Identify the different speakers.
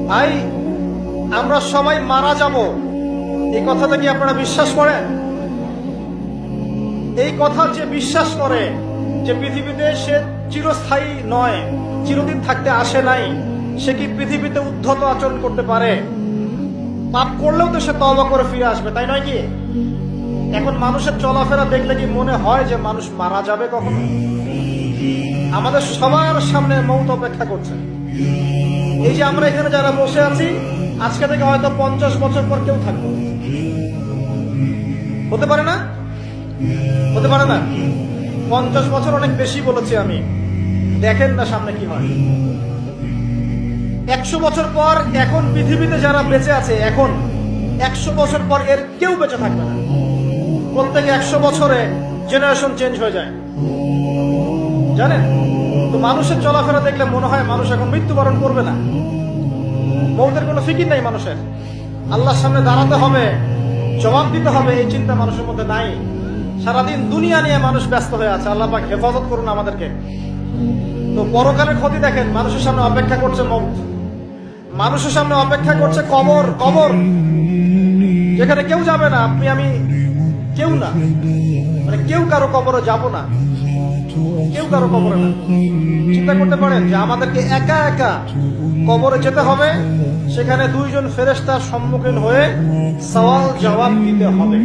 Speaker 1: ভাই, আমরা সবাই মারা যাব, এই কথাটা কি আপনারা বিশ্বাস করেন? এই কথা যে বিশ্বাস করে যে পৃথিবীতে সে চিরস্থায়ী নয়, চিরদিন থাকতে আসে নাই, সে কি পৃথিবীতে উদ্ধত আচরণ করতে পারে? পাপ করলেও তো সে তওবা করে ফিরে আসবে, তাই নয় কি? এখন মানুষের চলাফেরা দেখলে কি মনে হয় যে মানুষ মারা যাবে কখনো? আমাদের সবার সামনে মৌত অপেক্ষা করছে। এই যে আমরা এখানে যারা বসে আছি, আজকে থেকে হয়তো 50 বছর পর কেউ থাকবো, হতে পারে না? হতে পারে না? 50 বছর অনেক বেশি বলেছি আমি, দেখেন না সামনে কি হয়। 100 বছর পর এখন পৃথিবীতে যারা বেঁচে আছে, এখন 100 বছর পর এর কেউ বেঁচে থাকবে না। প্রত্যেক 100 বছরে জেনারেশন চেঞ্জ হয়ে যায়, জানেন? তো মানুষের চলাফেরা দেখলে মনে হয় মানুষ এখন মৃত্যুবরণ করবে না, মৌতের কোনো ফিকির নাই মানুষের। আল্লাহর সামনে দাঁড়াতে হবে, জবাব দিতে হবে, এই চিন্তা মানুষের মধ্যে নাই। সারাদিন দুনিয়া নিয়ে মানুষ ব্যস্ত হয়ে আছে। আল্লাহ পাক হেফাজত করুন আমাদেরকে। তো পরকালের ক্ষতি দেখেন, মানুষের সামনে অপেক্ষা করছে মৌত, মানুষের সামনে অপেক্ষা করছে কবর। কবর যেখানে কেউ যাবে না, আপনি আমি কেউ না, মানে কেউ কারো কবরে যাব না, কেউ কারো কবরে না। চিন্তা করতে পারেন যে আমাদেরকে একা একা কবরে যেতে হবে, সেখানে 2 জন ফেরেশতার সম্মুখীন হয়ে সওয়াল জবাব দিতে হবে।